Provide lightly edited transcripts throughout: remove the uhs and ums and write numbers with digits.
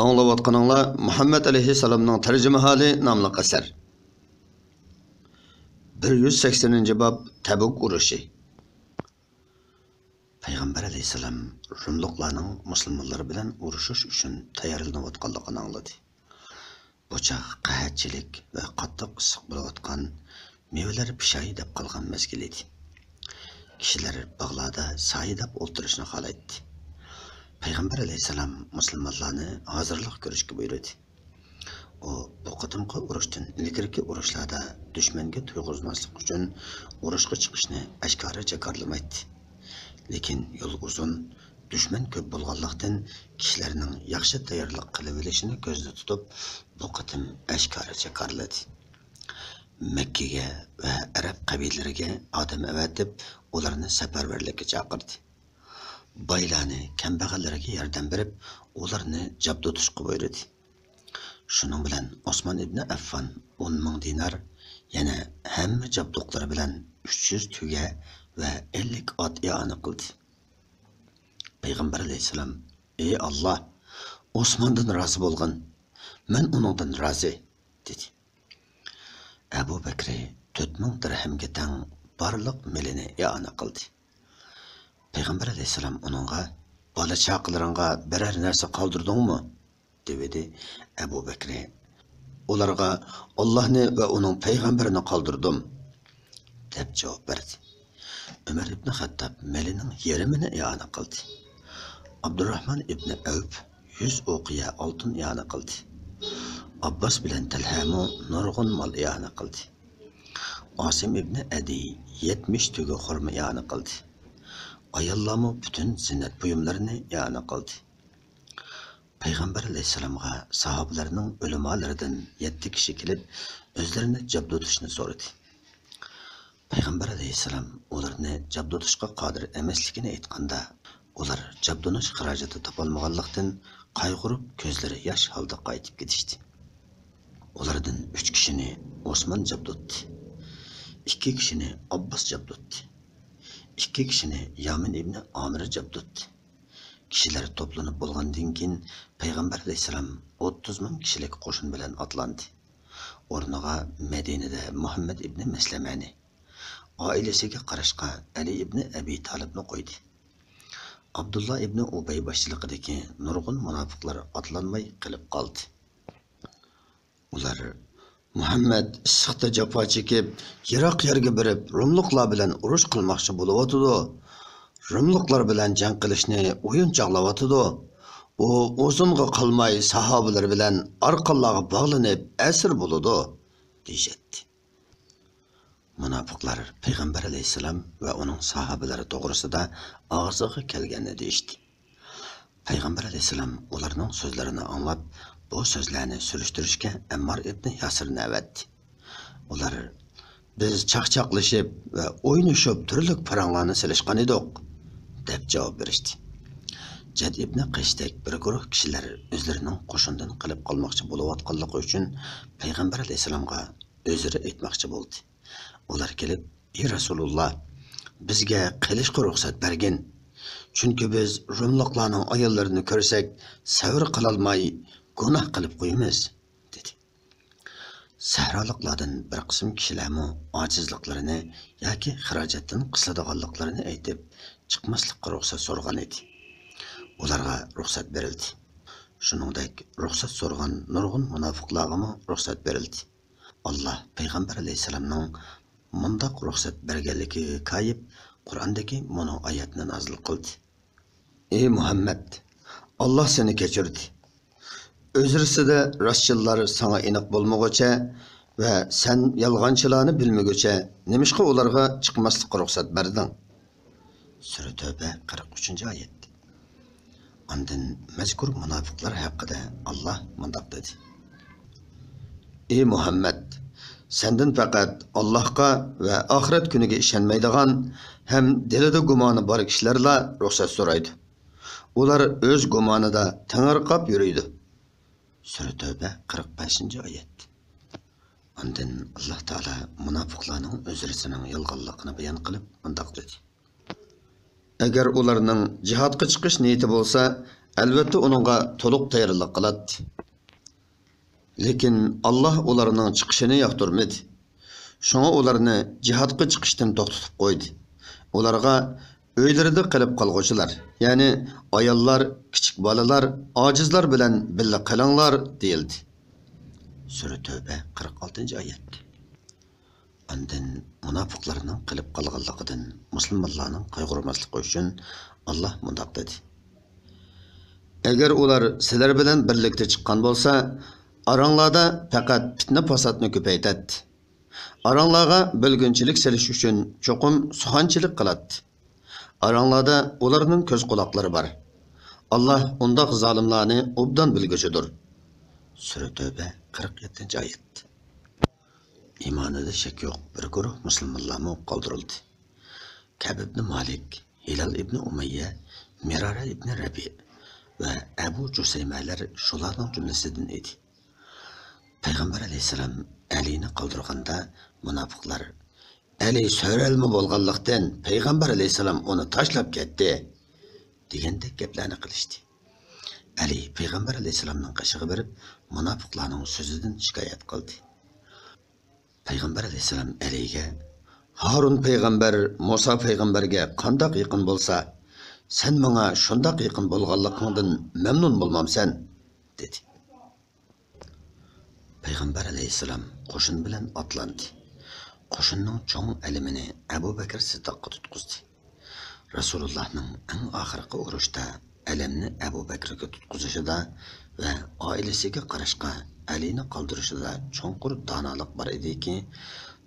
Anlayatqanыңlar Muhammed Aleyhisselam'ның tercüme hali namlı eser. 180. bab Tabuk uruşu. Peygamber Aleyhisselam Rumluqlarning musulmonlar bilan urushish uchun tayyorlanayotganligini angladi. Bu chaq qahatchilik va qattiq issiq bo'layotgan mevalar pishay deb qolgan mezgil edi. Kishilar bog'larda sayidab o'tirishni xohlaydi. Peygamber Aleyhisselam musulmonlarni hozirlik ko'rishga buyurdi. O bu qatimqi urushdan ilgirki urushlarda dushmanga tuyg'uzmaslik uchun urushga chiqishni ashkora jakarlamaydi. Lekin yo'l uzun, dushman ko'p bo'lganlikdan kishilarning yaxshi tayyorlik qilib olishini ko'zda tutib, bu qatim ashkora jakarladi. Makkaga va arab qabilalariga odam avatib, ularni safarbarlikka chaqirdi. Baylarni kambag'allarga yordam berib, ularni jabd tutishga buyurdi. Shuning bilan Osman ibn Affan 10 ming dinar, yana hamma jabduqlari bilan 300 tuga va 50 ot i'ona qildi. Payg'ambar alayhisalom: "Ey Alloh, Osmondan rozi bo'lgin, men uningdan rozi", dedi. Abu Bakr 4 ming dirhamga teng barliq milini i'ona qildi. Payg'ambar alayhisalom uningga: "Bola chaqalaringga biror narsa qoldirdingmi?" dedi. Abu Bakr: "Ularga Allohni va uning payg'ambarini qoldirdim", deb javob berdi. Umar ibn Xattob malining yarmini i'ona qildi. Abdurrahman ibn Avf 100 o'qiya oltin i'ona qildi. Abbos bilan Talhamu nurg'un mol i'ona qildi. Osim ibn Adi 70 tuga xurma i'ona qildi. Ayollarmu butun ziynat buyumlarini i'ona qildi. Peygamber Aleyhisselam'a sahabelerinin ulemalaridan 7 kişi kelib, özlerini jabd etishni so'radi. Peygamber Aleyhisselam ularni jabd etishga qodir emasligini aytganda, ular jabdonish xarajati topolmaganlikdan qayg'urib, ko'zlari yosh holda qaytib ketishdi. Ulardan 3 kishini Osman jabd etdi. 2 kishini Abbos jabd etdi. 2 kishini Yamin ibn Amir jabd etdi. Kishilar toplanib bo'lgandan keyin Payg'ambar alayhisalom 30 ming kishilik qo'shin bilan otlandi. O'rniga Madinada Muhammad ibn Maslamani, oilasiga qarashqa Ali ibn Abi Talibni qo'ydi. Abdullah ibn Ubay boshchiligidagi nurg'un munofiqlar otlanmay qilib qoldi. Ular Muhammad issiqda jafo chekib, yiroq yerga borib, Rumluqlar bilan urush qilmoqchi bo'lyapti. Rumluqlar bilan jang qilishni o'yinchoqlayotdi. U uzunga qolmay sahobalar bilan orqalariga bog'lanib asir bo'ladi, deyishdi. Munofiqlar Payg'ambar alayhisalom va uning sahobalari to'g'risida og'ziga kelganini deyishdi. Payg'ambar alayhisalom ularning so'zlarini anglab, bu so'zlarni surishtirishga Ammar ibn Yasirni avatdi. Ular: "Biz chaqchaqlashib va o'ynashib turlik paranglarni silishgan edik", deb javob berishdi. Jad ibn Qayshdek bir guruh kishilar o'zlarining qo'shindan qilib qolmoqchi bo'layotganligi uchun Payg'ambar alayhisalomga o'zlari aytmoqchi bo'ldi. Ular kelib: "Ey Rasululloh, bizga qilishga ruxsat bergin. Chunki biz Rumluqlarning ayollarini ko'rsak, sabr qila olmay gunoh qilib qo'yamiz", dedi. Sahroliklardan bir qism kishilarmi ojizliklarini yoki xarajatdan qisiladiganliklarini aytib, chiqmaslikqa ruxsat so'ragan edi. Ularga ruxsat berildi. Shuningdek, ruxsat so'ragan nurg'un munofiqlarga ruxsat berildi. Alloh Payg'ambar alayhisalomning mundaq ruxsat berganligiga koyib, Qur'ondagi mana oyatni nozil qildi. "Ey Muhammad, Alloh seni kechirdi. O'zirsida rostchilar sana aniq bo'lmaguncha va sen yolg'onchilarni bilmaguncha nimishqa ularga chiqmaslikqa ruxsat berding?" Sura Tavba 43-oyat. Ondan mazkur munofiqlar haqida Alloh mundaq dedi: "Ey Muhammad, sendan faqat Allohga va oxirat kuniga ishonmaydigan ham dilida gumoni bor kishilarla ruxsat so'raydi. Ular o'z gumonida tangirqab yuriydi." Sura Tavba 45-oyat. Ondan Alloh taolo munofiqlarning o'zlarining yolg'onligini bayon qilib mundaq dedi: "Agar ularning jihodga chiqish niyati bo'lsa, Albatta onunğa to'liq tayyorlik qiladi. Lekin Allah ularning chiqishini yoqtirmadi. Şoňa ularni jihatga chiqishdan to'xtatib qo'ydi. Ularga uylarida qilib qolg'uvchilar, ya'ni ayollar, kichik bolalar, ojizlar bilan birga qilinglar deyildi. Sura Tövbe 46-oyat. Ondan munofiqlarning qilib qolganligidan musulmonlarning qayg'urmasligi uchun Allah mundaq dedi. Agar ular sizlar bilan birlikda chiqqan bo'lsa, aranglarda faqat fitna fasodni ko'paytadi. Aranglarga bilgunchilik selish uchun cho'qim suxanchilik qiladi. Aranglarda ularning ko'z quloqlari bor. Allah undaq zolimlarni obdan bilguchidir. Sura Tövbe 47-oyat. İmanida shak yo'q, bir guruh musulmonlarni qoldirildi. Ka'b ibn Malik, Hilal ibn Umayya, Mirara ibn Rabi ve Ebu Cüseymeler şularning jumlasidan edi. Payg'ambar alayhisalom Ali'ni qoldirganda munofiqlar Ali so'ralma bo'lganlikdan Payg'ambar alayhisalom uni tashlab ketdi degandek gaplarni qilishdi. Ali Payg'ambar alayhisalomning qashig'i berib munofiqlarning so'zidan shikoyat qildi. Payg'ambar alayhisalom Aliga Harun payg'ambar Musa payg'ambarga qandoq yaqin bo'lsa, sen menga shundoq yaqin bo'lganligingdan mamnun bo'lmamsan dedi. Payg'ambar alayhisalom qo'shin bilan otlandi. Qo'shinning cho'ng alimini Abu Bakr Siddiqqa tutqizdi. Rasulullohning eng oxirgi urushda alamni Abu Bakrga tutqizishida va oilasiga qarashqa Alini qoldirishida cho'nqur donolik bor ediki,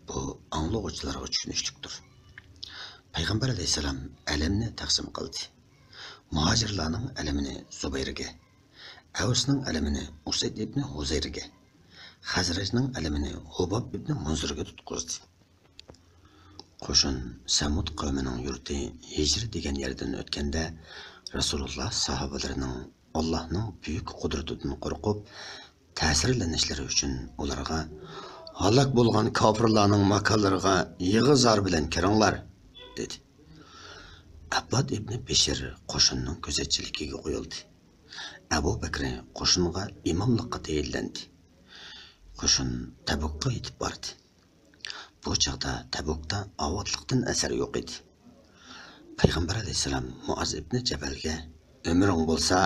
bu anglag'uvchilarga tushunishlikdir. Payg'ambar alayhisalom alamni taqsim qildi. Muhojirlarning alamini Zubayrga, Avsning alamini Usayd ibn Huzayrga, Xazrajning alamini Hubab ibn Munzirga tutqizdi. Qo'shin Samud qavmining yurti Hijr degan yerdan o'tganda Rasululloh sahobalarining Allohning buyuk qudratidan qo'rqib, ta'sirlanishlari uchun ularga halak bo'lgan kofirlarning makonlariga yig'izar bilan kiringlar dedi. Abbad ibn Bishir qo'shinning ko'zatchiligiga qo'yildi. Abu Bakr qo'shinga imomlikqa tayinlandi. Qo'shin Tabukka yetib bordi. Bu chaqda Tabukda avotliqdan asar yo'q edi. Payg'ambar alayhisalom Muaz ibn Jabalga umring bo'lsa,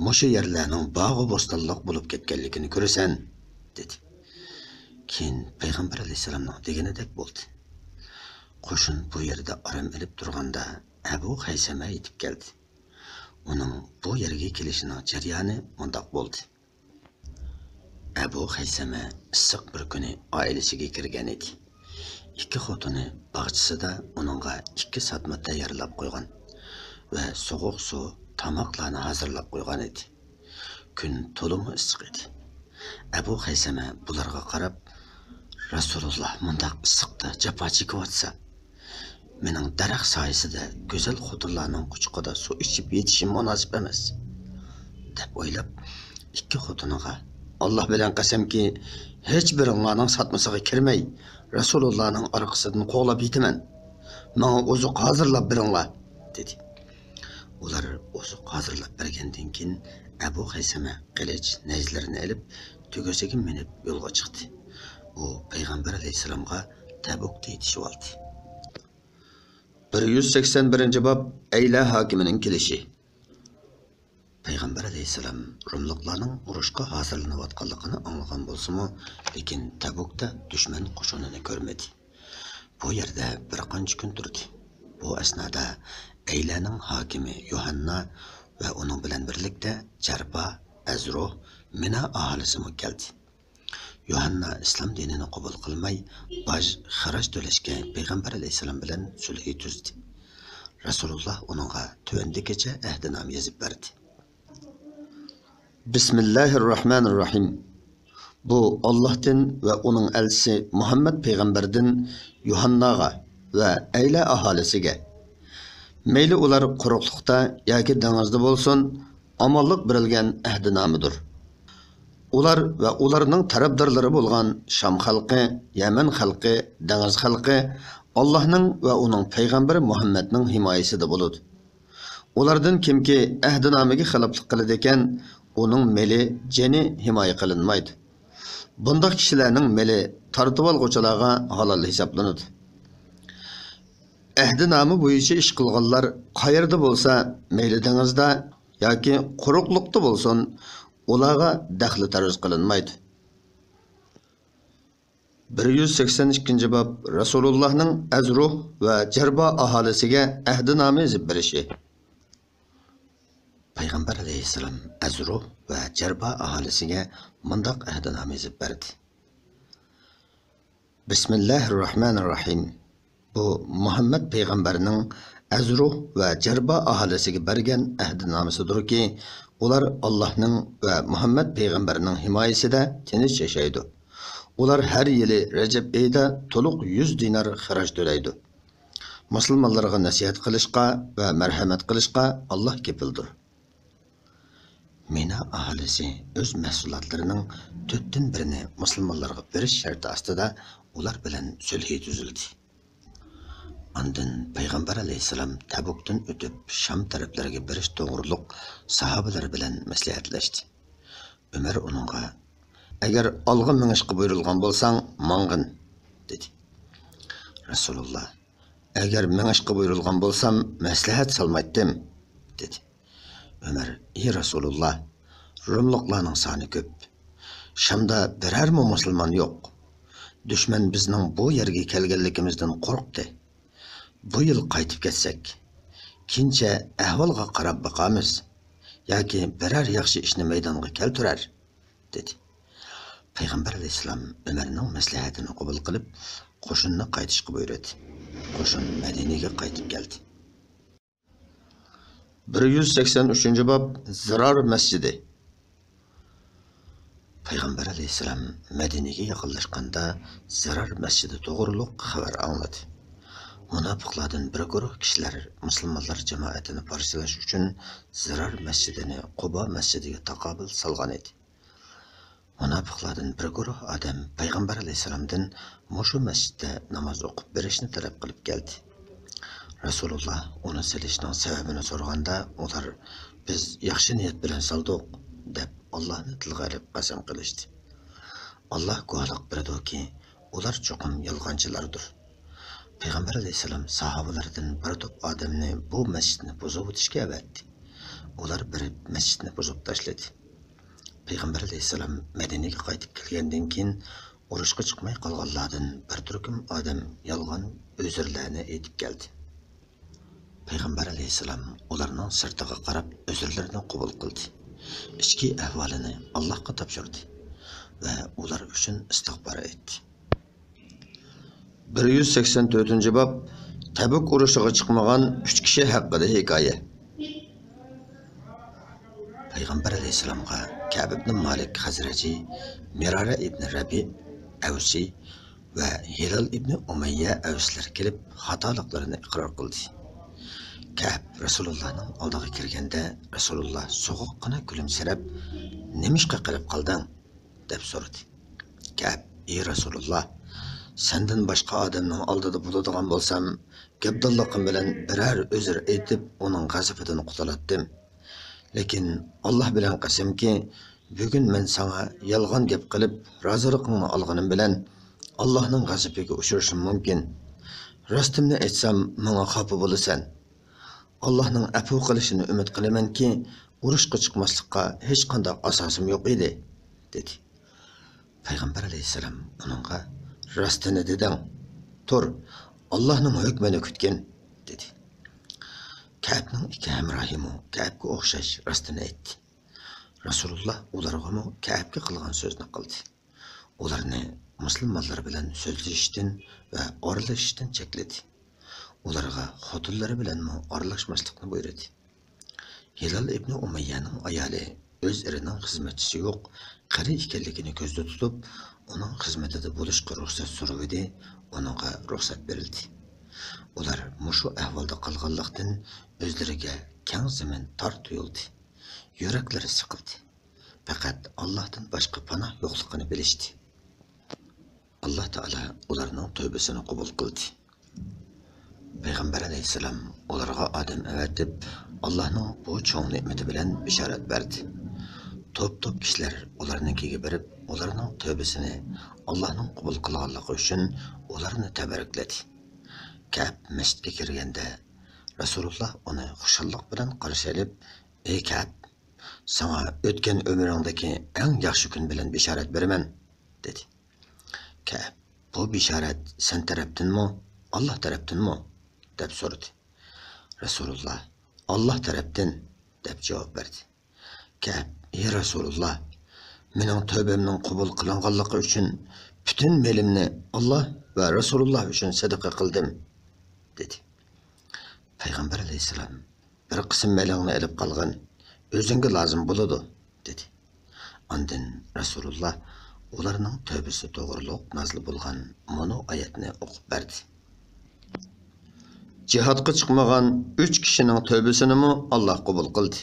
mushu yerlarning bog'i bo'stonliq bo'lib ketganligini ko'rasan dedi. Keyin Payg'ambar alayhisalomning deganidek bo'ldi. Qo'shin bu yerda orom ilib turganda Abu Haysama yetib keldi. Uning bu yerga kelishining jarayoni mundoq bo'ldi. Abu Haysama issiq bir kuni oilasiga kirgan edi. Ikki xotini bog'chisida uningga 2 satma tayyorlab qo'ygan va sovuq suv, tamoqlarni hazırlab qo'ygan edi. Kun to'liq issiq edi. Abu Haysama bularga qarab, Rasululloh mundaq issiqda jafo chekyapsa, mening daraxt soyasida go'zal xotinlarning quchuqida suv ichib yetishim munosib emas deb o'ylab, ikki xotiniga Alloh bilan qasamki, hech biringlarning satmasiga kirmay, Rasulullohning orqasidan qo'g'lab yetaman. Menga ozuq hozirlab beringlar dedi. Ular ozuq hozirlab bergandan keyin Abu Haysama qilich najlarini olib, tugasiga minib yo'lga chiqdi. U Payg'ambar alayhisalomga Tabukda yetishib oldi. 181-bob Ayla hokimining kelishi. Payg'ambar alayhisalom Rumliqlarning urushga hozirlanayotganligini anglagan bo'lsa-mu, lekin Tabukda dushman qo'shinini ko'rmadi. Bu yerda bir qancha kun turdi. Bu asnoda Aylaning hokimi Yuhanna va uning bilan birlikda Jarba, Azruh, Mina aholisi keldi. Yuhanna islom dinini qabul qilmay, boj xaraj to'lashga Payg'ambar alayhisalom bilan sulh tuzdi. Rasululloh uningga tuvandigacha ahdinoma yozib berdi. Bismillahirrahmanirrahim. Bu Allohdan va uning elchisi Muhammad payg'ambardan Yuhannaga va Ayla aholisiga. Mayli ular quruqlikda yoki dengizda bo'lsin, omonlik berilgan ahdinomadir. Ular va ularning tarafdorlari bo'lgan Sham xalqi, Yaman xalqi, dengiz xalqi Allohning va uning payg'ambari Muhammadning himoyasida bo'ladi. Ulardan kimki ahdinomaga xiloflik qiladi ekan, uning meli, jani himoya qilinmaydi. Bundaq kishilarning meli tortib olg'uvchilarga halol hisoblanadi. Ahdinoma bo'yicha ish qilganlar qayerda bo'lsa, mayli dengizda yoki quruqliqda bo'lsin, ularga daxli taruz qilinmaydi. 182 bab Rasulullahning Azruh va Jarba aholisiga ahdinoma yozib berishi. Payg'ambar alayhissalom Azruh va Jarba aholisiga mundaq ahdinoma yozib berdi. Bismillahirrohmanirrohim. Bu Muhammad payg'ambarning Azruh va Jarba aholisiga bergan ahdnomasidirki, ular Allohning va Muhammad payg'ambarning himoyasida tinch yashaydi. Ular har yili Rajab oyida to'liq 100 dinar xaraj to'laydi. Musulmonlarga nasihat qilishga va marhamat qilishga Alloh kepildir. Mina aholisi o'z mahsulotlarining 4dan 1ni musulmonlarga berish sharti ostida ular bilan sulh tuzildi. Ondan payg'ambar alayhissalom Tabukdan o'tib Sham taraflariga berish to'g'riliq sahobalar bilan maslahatlashdi. Umar uningga agar olg'a minishga buyurilgan bo'lsang, mang'in dedi. Rasululloh agar minishga buyurilgan bo'lsam, maslahat solmaydim dedi. Umar ey Rasululloh, Rumliqlarning soni ko'p. Shamda biror musulmon yo'q. Dushman bizning bu yerga kelganligimizdan qo'rqdi. Bu yil qaytib ketsak, kincha ahvolga qarab boqamiz yoki biror yaxshi ishni maydonga keltirar dedi. Payg'ambar alayhissalom Umarning maslahatini qabul qilib, qo'shinni qaytishga buyurdi. Qo'shin Madinaga qaytib keldi. 183-bob Zirar masjidi. Payg'ambar alayhissalom Madinaga yaqinlashganda Zirar masjidi to'g'riliq xabar angladi. Munofiqlardan bir guruh kishilar musulmonlar jamoatini parchalash uchun Zirar masjidini Quba masjidiga taqobil solgan edi. Munofiqlardan bir guruh odam payg'ambar alayhissalomdan mushu masjidda namoz o'qib berishni talab qilib keldi. Rasululloh uni silishning sababini so'raganda, ular biz yaxshi niyat bilan soldik deb Allohni tilga olib qasam qilishdi. Alloh guvohlik beradiki, ular cho'qim yolg'onchilardir. Payg'ambar alayhissalom sahobalardan bir to'p odamni bu masjidni buzib o'tishga avatdi. Ular bir masjidni buzib tashladi. Payg'ambar alayhissalom Madinaga qaytib kelgandan keyin urushga chiqmay qolganlardan bir turkum odam yolg'on uzrlarni aytib keldi. Payg'ambar alayhissalom ularning sirtiga qarab uzrlarini qabul qildi. Ichki ahvolini Allohga topshirdi va ular uchun istig'for etdi. 184-bob Tabuk urushiga chiqmagan 3 kishi haqida hikoya. Payg'ambar alayhissalomga Ka'b ibn Malik Hazraji, Mirara ibn Rabi Avsi va Hilal ibn Umayya Avslar kelib xatoliklarini iqror qildi. Ka'b Rasulullohning oldiga kirganda Rasululloh so'g'uqqina kulimsirab, "Nimishqa qilib qolding?" deb so'radi. Ka'b ey Rasululloh, senden boshqa odamning oldida bo'ladigan bo'lsam, gapdalligim bilan biror uzr aytib, uning g'azabidan qutulatdim. Lekin Alloh bilan qasamki, bugun men sana yolg'on gap qilib, roziligingni olganim bilan Allohning g'azabiga uchrashim mumkin. Rostimni aytsam, menga xafa bo'lasan. Allohning afv qilishini umid qilamanki, urushga chiqmaslikqa hech qanday asosim yo'q edi, dedi. Payg'ambar alayhissalom uningga rostini deding. Tur, Allohning hukmini kutgin, dedi. Ka'bning ikki hamrohimu Ka'bga o'xshash rostini aytdi. Rasululloh ularga Ka'bga qilgan so'zni qildi. Ularni musulmonlar bilan so'zlashishdan va oralashishdan chekladi. Ularga xotinlari bilan oralashmaslikni buyurdi. Hilal ibn Umayyaning ayoli o'z erining xizmatchisi yo'q, qari ekanligini ko'zda tutib, uning xizmatida bo'lishga ruxsat so'radi, uningga ruxsat berildi. Ular mushu ahvolda qolganlikdan o'zlariga keng zamin tor tuyuldi. Yuraklari siqildi. Faqat Allohdan boshqa panoh yo'qligini bilishdi. Alloh taolo ularning tövbesini qabul qildi. Payg'ambar alayhissalom ularga odam avatib, Allah'ның bu çoğun nimeti bilen bisharat berdi. Top kişiler ularninkiga berib, ularning tövbesini Allah'ның qabul qilganligi uchun ularni tabrikladi. Ka'b masjidga kirganda Rasululloh uni xushallik bilan qarshi olib, "Ey Ka'b, sana o'tgan umringdagi eng yaxshi kun bilan bisharat beraman" dedi. Ka'b, "Bu bisharat sen tarafdanmi, Alloh tarafdanmi?" deb so'radi. Rasululloh, "Alloh tarafdan" deb javob berdi. Ka'b, "Ey Rasululloh, mening tövbemning qabul qilinganligi uchun butun melimni Alloh va Rasululloh uchun sadaqa qildim" dedi. Payg'ambar alayhisalom, "Bir qism melingni olib qolgan, o'zingga lozim bo'ladi" dedi. Ondan Rasululloh ularning tövbesi to'g'riliq nazil bo'lgan mono oyatni o'qib berdi. Jihadga chiqmagan 3 kishining tövbesini Alloh qabul qildi.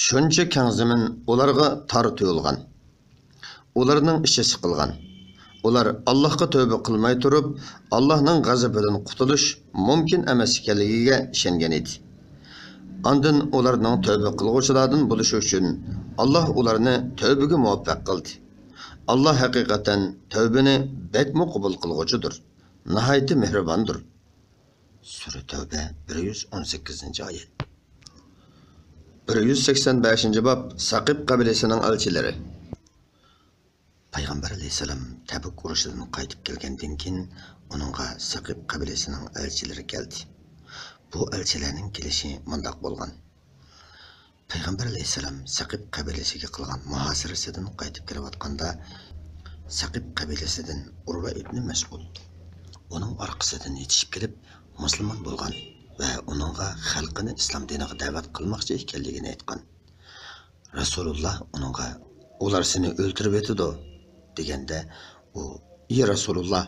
Shuncha keng zamin ularga tor tuyulgan. Ularning ishi siqilgan. Ular Allohga tövbe qilmay turib, Allohning g'azabidan qutulish mumkin emas ekanligiga ishongan edi. Ondan ularning tövbe qilguvchilardan bo'lishi uchun Alloh ularni tövbega muvaffaq qildi. Alloh haqiqatan tövbeni bekmi qabul qilguvchidir. Nihoyatda mehribondir. Sura Tövbe 118-oyat. 185-bob Saqib qabilasining elchilari. Payg'ambar alayhisalom Tabuk urushidan qaytib kelgandan keyin uningga Saqib qabilasining elchilari keldi. Bu elchilarning kelishi mundaq bo'lgan. Payg'ambar alayhisalom Saqib qabilasiga qilgan muhosirasidan qaytib kelayotganda Saqib qabilasidan Urva ibn Mas'ud uning orqasidan yetishib kelib musulmon bo'lgan va uningga xalqini islom diniga da'vat qilmoqchi ekanligini aytgan. Rasululloh uningga "Ular seni o'ldirib etadi" deganda u "Ey Rasululloh,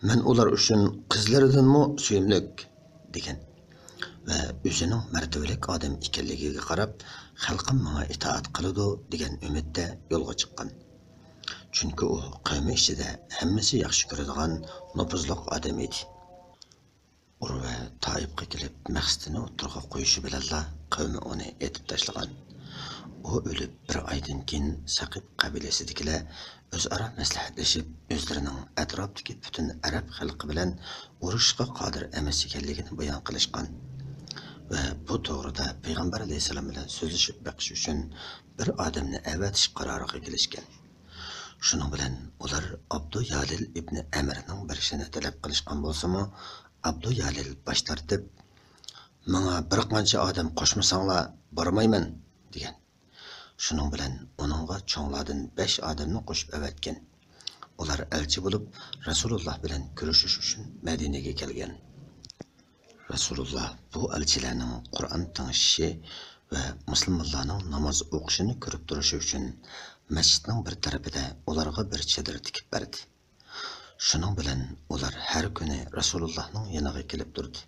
men ular uchun qizlaridanmi suyimlik" degan va o'zining martabalik odam ekanligiga qarab xalqim menga itoat qiladi degan umidda yo'lga chiqqan. Chunki u qavmi ichida hammasi yaxshi ko'radigan nopuzliq odam edi. Urva Toifga kelib maqsadini o'tirg'a qo'yishi bilan qavmi uni etib tashlagan. U o'lib bir oydan keyin Saqib qabilasidagilar o'zaro maslahatlashib, o'zlarining atrofdagi butun arab xalqi bilan urushga qodir emas ekanligini bayon qilishgan. Va bu to'g'rida payg'ambar alayhisalom bilan so'zlashib baqish uchun bir odamni avatish qaroriga kelishgan. Shuning bilan ular Abdu Yalil ibn Amirning birishini talab qilishgan bo'lsa-mu, Abdu Yalil bosh tortib, "Menga bir qancha odam qo'shmasanglar bormayman" degan. Shuning bilan uningga cho'nglardan 5 odamni qo'shib avatgan. Ular elchi bo'lib Rasululloh bilan ko'rishish uchun Madinaga kelgan. Rasululloh bu elchilarning Qur'on ting'ishi va musulmonlarning namoz o'qishini ko'rib turishi uchun masjidning bir tarafida ularga bir chadir tikib berdi. Shuning bilan ular har kuni Rasulullohning yoniga kelib turdi.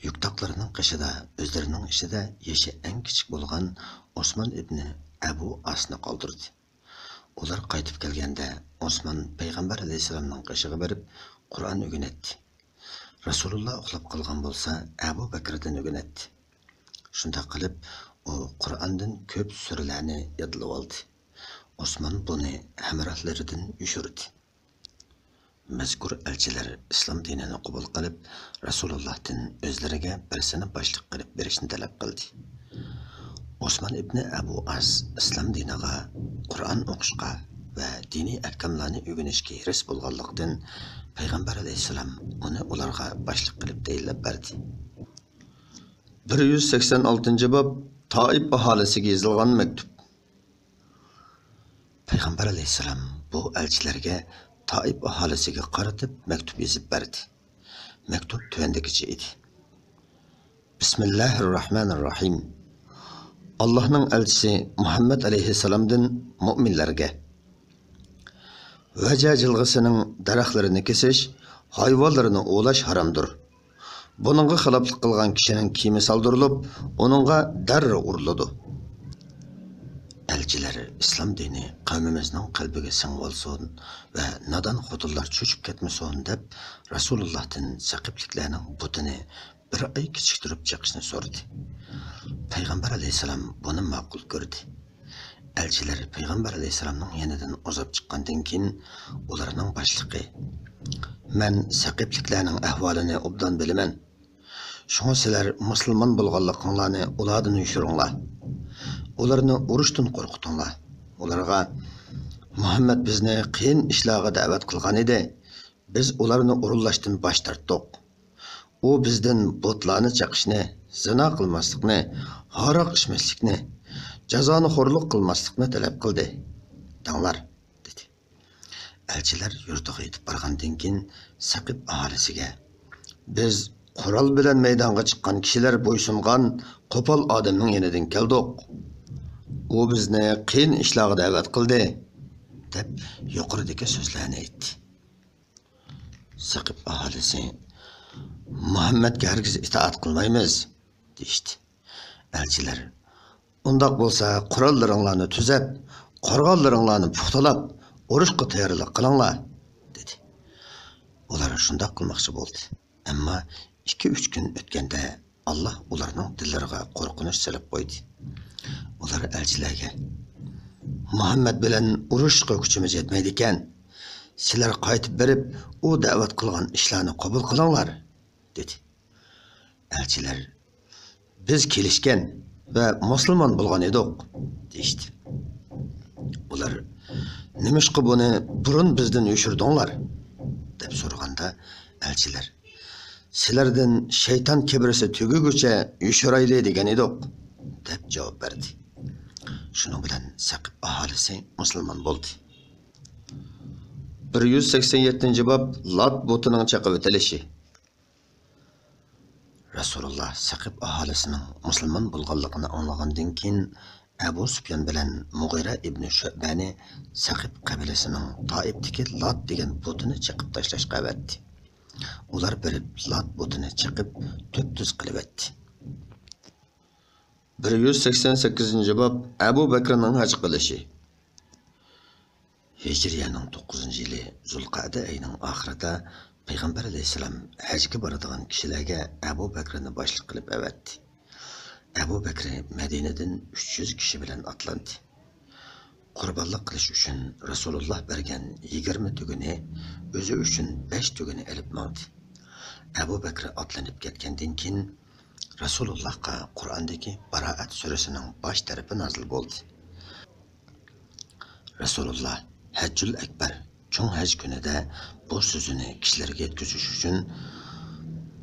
Yuktoqlarining qishida o'zlarining ichida yoshi eng kichik bo'lgan Osmon ibn Abu Asni qoldirdi. Ular qaytib kelganda Osmon payg'ambar alayhisalomning qishig'i berib Qur'on o'rgatdi. Rasululloh uxlab qolgan bo'lsa, Abu Bakrdan o'rgatdi. Shunda qilib u Qur'ondan ko'p suralarni yodlab oldi. Osmon buni hamrohlaridan yushirdi. Mazkur elchilar islom dinini qabul qilib, Rasulullohdan o'zlariga birsini boshliq qilib berishni talab qildi. Osmon ibn Abu As islom diniga, Qur'on o'qishga va diniy ahkamlarni o'rganishga hiris bo'lganlikdan payg'ambar alayhisalom uni ularga boshliq qilib tayinlab berdi. 186-bob Toif aholisiga yozilgan maktub. Payg'ambar alayhisalom bu elchilarga Toif aholisiga qaratib maktub yozib berdi. Maktub tuvandikicha edi. Bismillahirrohmanirrohim. Allohning elchisi Muhammad alayhisalomdan mu'minlarga: Vaja jilg'isining daraxtlarini kesish, hayvonlarini o'lash haromdir. Buningga xiloflik qilgan kishining kiyimi soldirilib, uningga darrov uriladi. Elchilar islom dini qavmimizning qalbiga singib olsin va nodon xotinlar cho'chib ketmasin deb Rasulullohdan saqibliklarning butini bir ay kechiktirib chiqishni so'radi. Payg'ambar alayhisalom buni ma'qul ko'rdi. Elchilar Payg'ambar alayhisalomning yonidan uzab chiqqandan keyin ularning boshlig'i: "Men saqibliklarning ahvolini obdan bilaman. Şoňa sizler musulmon bolganlygyňlarny ulardan ýüşüriňler. Ularny urushdan qorkutuňlar. Ularga Muhammed bizni qiyin işlarga da'vat qilgan edi. Biz ularni urunlashdan bosh tortdik. U bizdan botlarni chaqishni, zina qilmaslikni, haroq ichmaslikni, jazoni xo'rlik qilmaslikni talab qildi. Danglar" dedi. Elchiler yurtiga yetib borgandan keyin Saqib aholisiga: "Biz Qurol bilan maydonga chiqqan kishilar bo'ysungan qo'pol odamning yonidan keldik. U bizni qiyin ishlarga da'vat qildi" deb yuqoridagi so'zlarni aytdi. Saqib aholisi: "Muhammadga hargiz itoat qilmaymiz" deydi. Elchilar: "Undaq bo'lsa, qurollaringlarni tuzab, qo'rg'onlaringlarni puxtalab, urushga tayyorlik qilinglar" dedi. Ular shundoq qilmoqchi bo'ldi. Ammo 2-3 gün o'tganda Allah ularning dillariga qo'rqinish solib qo'ydi. Ular elchilarga: "Muhammad bilan urushga kuchimiz yetmaydi ekan. Sizlar qaytib berib, u da'vat qilgan ishlarni qabul qilinglar" dedi. Elchilar: "Biz kelishgan va musulmon bo'lgan edik" deydi. Ular: "Nimishqa buni burun bizdan yoshirdinglar" deb so'raganda elchilar: "Sizlardan shayton kibrisi tuguguncha yushirayli degan edik" deb javob berdi. Shuning bilan Saqib aholisi musulmon bo'ldi. 187-bob Lat botining chaqib o'tilishi. Rasululloh Saqib aholisining musulmon bo'lganligini anglagandan keyin Abu Sufyan bilan Mughira ibn Shu'bani Saqib qabilasining Toifdagi Lat degan botini chaqib tashlashga avatdi. Ular berib Lat botini chaqib tuz qilib etdi. 188-bob Abu Bakrning haj qilishi. Hijriyaning 9-yili Zulqa'da oyining oxirida Payg'ambar alayhisalom hajga boradigan kishilarga Abu Bakrni boshliq qilib avatdi. Abu Bakr Madinadan 300 kishi bilan atlandi. Qurbonlik qilish uchun Rasululloh bergan 20 tuguni o'zi uchun 5 tuguni olib mangdi. Abu Bakr atlanib ketgandan keyin Rasulullohga Qur'ondagi Baroat surasining bosh tarafi nozil bo'ldi. Rasululloh Hajjul Akbar cho'ng haj kunida bu so'zini kishilarga yetkazish uchun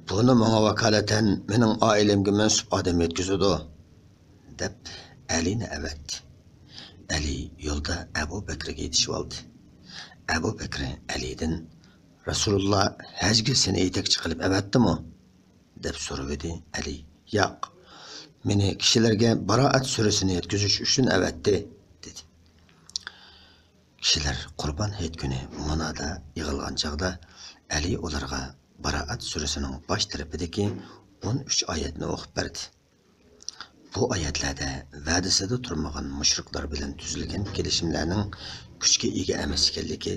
"Buni menga vakolatan mening oilamga mansub odam yetkazadi" deb Alini avatdi. Ali yo'lda Abu Bakrga yetishib oldi. Abu Bakr Alidan: "Rasululloh hajga seni yetakchi qilib avatdimi?" deb so'radi. Ali: "Yo'q, meni kishilarga Baroat surasini yetkazish uchun avatdi" dedi. Kishilar Qurbon hayit kuni Munoda yig'ilgan chaqda Ali ularga Baroat surasining bosh tarafidagi 13 oyatni o'qib berdi. Bu oyatlarda va'dasida turmagan mushriklar bilan tuzilgan kelishimlarning kuchga ega emas ekanligi,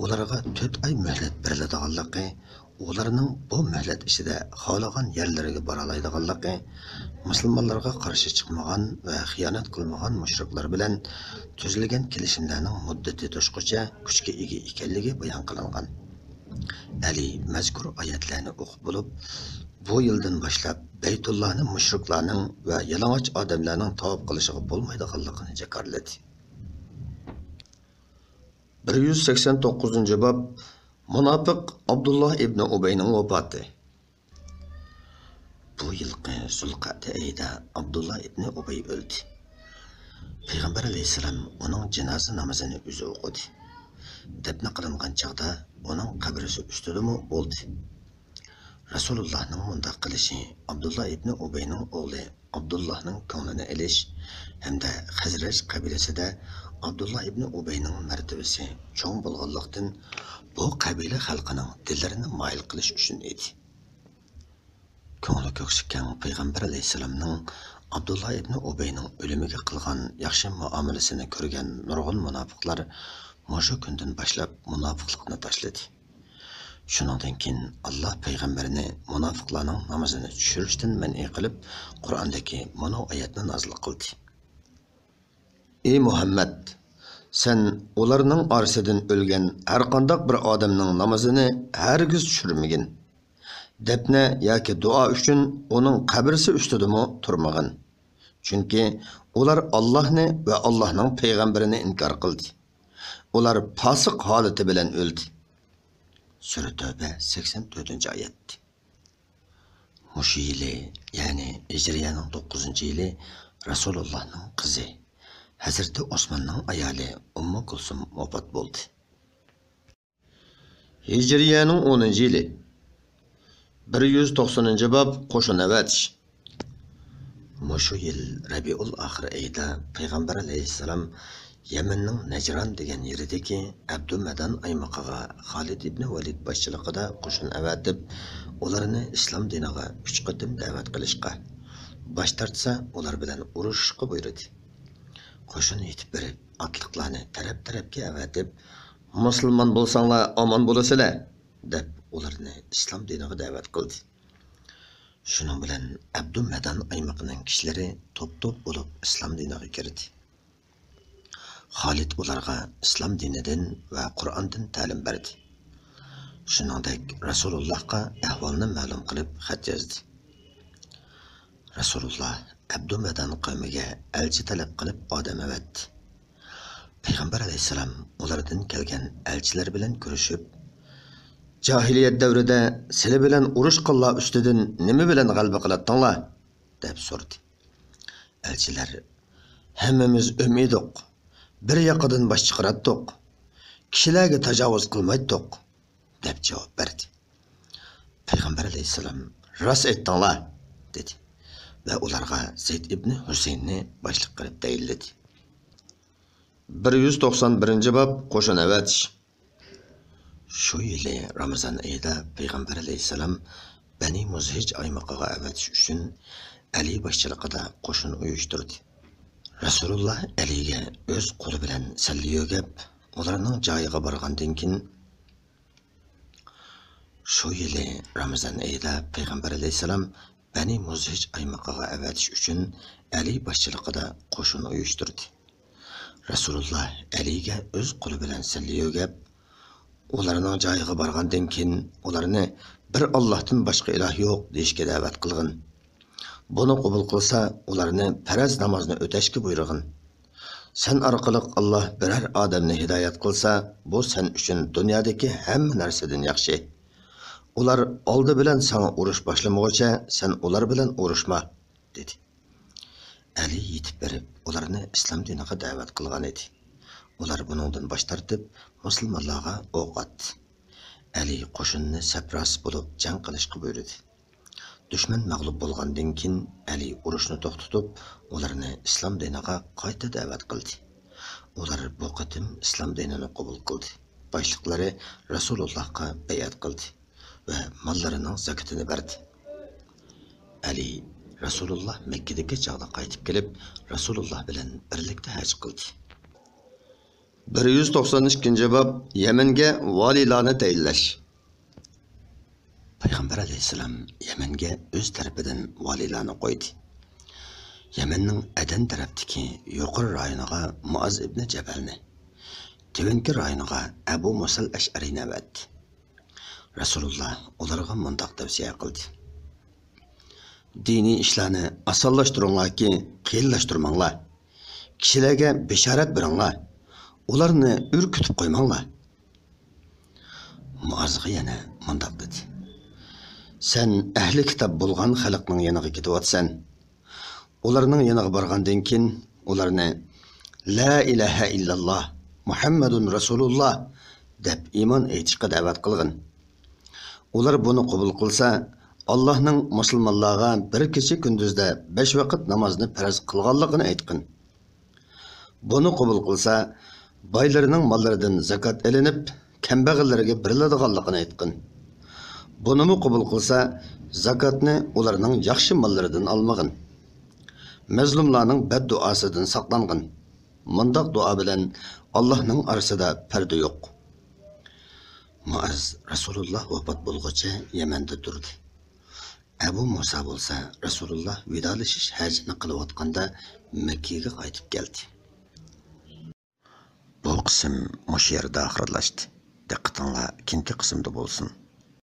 ularga 4 oy muhlat beriladiganligi, ularning bu muhlat ichida xohlagan yerlariga bora oladiganligi, musulmonlarga qarshi chiqmagan va xiyonat qilmagan mushriklar bilan tuzilgan kelishimlarning muddati to'shqacha kuchga ega ekanligi bayon qilingan. Ali mazkur oyatlarni o'qib bo'lib, bu yildan boshlab Baytullohni mushriklarning va yalang'och odamlarning tavob qilishiga bo'lmaydiganligini jakarladi. 189-bob Munofiq Abdullah ibn Ubayning vafoti. Bu yilqi Zulqa'da oyida Abdullah ibn Ubay o'ldi. Payg'ambar alayhisalom uning janoza namozini o'zi o'qidi. Dafn qilingan chaqda uning qabrisi ustidami bo'ldi. Rasulullohning mundaq qilishi Abdullah ibn Ubayning o'g'li Abdullahning ko'nglini elish hamda Xazraj qabilasida Abdullah ibn Ubayning martabasi cho'ng bo'lganlikdan bu qabila xalqining dillarini moyil qilish uchun edi. Ko'ngli ko'ksikkan Payg'ambar alayhisalomning Abdullah ibn Ubayning o'limiga qilgan yaxshi muomalasini ko'rgan nurg'un munofiqlar mushu kundan boshlab munofiqlikni tashladi. Shuningdan keyin Alloh payg'ambarini munofiqlarning namozini tushirishdan man'iy qilib, Qur'ondagi mana oyatni nozil qildi. Ey Muhammad, sen ularning orasidan o'lgan har qanday bir odamning namozini hargiz tushirmagin. Depne yoki duo uchun uning qabrisi ustidami turmagan. Chunki ular Allohni va Allohning payg'ambarini inkor qildi. Ular fosiq holati bilan o'ldi. Sura Tövbe 84-oyat. Mushu yili, ya'ni Hijriyaning 9-yili Rasulullahning qizi Hazreti Osmanning ayoli Ummu Kulsum vafot bo'ldi. Hijriyaning 10-yili 190-bob qo'shin avatish. Mushu yil Rabiul Oxir oyida Payg'ambar alayhissalom Yemenning Najran degan yeridagi Abdumadan aymog'iga Xolid ibn Valid boshchiligida qo'shin avatib, ularni islom diniga 3 qatim da'vat qilishga, bosh tortsa ular bilan urushishga buyurdi. Qo'shin yetib berib, otliqlarni taraf-tarafga avatib, "Musulmon bo'lsanglar omon bo'lasizlar" deb ularni islom diniga da'vat qildi. Shuning bilan Abdumadan aymog'ining kishilari to'p-to'p bo'lib islom diniga kirdi. Xolid ularga islom dinidan va Qur'ondan ta'lim berdi. Shuningdek, Rasulullohga ahvolni ma'lum qilib xat yozdi. Rasululloh Abdumadan qavmiga elchi talab qilib odam avatdi. Payg'ambar alayhissalom ulardan kelgan elchilar bilan ko'rishib, "Jahiliyat davrida sizlar bilan urush qillar ustidan nima bilan g'alaba qilatdinglar?" deb so'radi. Elchilar, "Hammamiz umidiq, bir yoqadan bosh chiqaratdik, kishilarga tajovuz qilmaydik" deb javob berdi. Payg'ambar alayhissalom, "Rost aytdinglar" dedi va ularga Zayd ibn Husaynni boshliq qilib tayinladi. 191-bob qo'shin avatish. Shu yili Ramazon oyida Payg'ambar alayhissalom Bani Muzhij aymog'iga avatish uchun Ali boshchiligida qo'shin uyushtirdi. Rasululloh Aliga o'z qo'li bilan salli yo'gab, ularning joyiga borgandan keyin shu yili Ramazon oyida Payg'ambar alayhissalom Bani Muzhij aymog'iga avatish uchun Ali boshchiligida qo'shin uyushtirdi. Rasululloh Aliga o'z qo'li bilan salli yo'gab, ularning joyiga borgandan keyin ularni bir Allohdan boshqa iloh yo'q deyishga da'vat qilgan. Buni qabul qilsa, ularni faraz namozni o'tashga buyurgan. Sen orqali Alloh biror odamni hidoyat qilsa, bu sen uchun dunyodagi hamma narsadan yaxshi. Ular oldi bilan sana urush boshlamaguncha sen ular bilan urushma, dedi. Ali yetib berib, ularni islom diniga da'vat qilgan edi. Ular buningdan bosh tortib, musulmonlarga o'q otdi. Ali qo'shinni sapras bo'lib jang qilishga buyurdi. Dushman mag'lub bo'lgandan keyin Ali urushni to'xtatib, ularni islom diniga qayta da'vat qildi. Ular bu qatim islom dinini qabul qildi. Boshliqlari Rasulullohga bay'at qildi va mollarining zakatini berdi. Ali Rasululloh Makkadagi chog'da qaytib kelib, Rasululloh bilan birlikda haj qildi. 192-bob Yamanga valiylarni tayinlash. Payg'ambar alayhissalom Yamanga o'z tarafidan valiylarni qo'ydi. Yamanning Adan tarafdagi yuqori rayoniga Muaz ibn Jabalni, tevinki rayoniga Abu Musa al-Ash'ariyni avatdi. Rasululloh ularga mundoq tavsiya qildi: "Diniy ishlarni osonlashtiringlarki, qiyinlashtirmanglar. Kishilarga bishorat beringlar. Ularni urkitib qo'ymanglar." Muazga yana mundoq dedi: "Sen ahli kitob bo'lgan xalqning yoniga ketyapsan. Ularning yoniga borgandan keyin ularni la ilaha illalloh Muhammadun Rasululloh deb iymon etishga da'vat qilgin. Ular buni qabul qilsa, Allohning musulmonlarga bir kecha kunduzda 5 vaqt namozni farz qilganligini aytqin. Buni qabul qilsa, boylarining mollaridan zakot elinib, kambag'allarga beriladiganligini aytqin. Buni qabul qilsa, zakotni ularning yaxshi mollaridan olmag'in. Mazlumlarning badduosidan saqlang'in. Mundoq duo bilan Allohning orasida parda yo'q." Muaz Rasululloh vafot bo'lguncha Yamanda turdi. Abu Musa bo'lsa Rasululloh vidolashish hajini qilayotganda Makkaga qaytib keldi. Bu qism mush yerda oxirlashdi. Diqqatinglar keyingi qismda bo'lsin.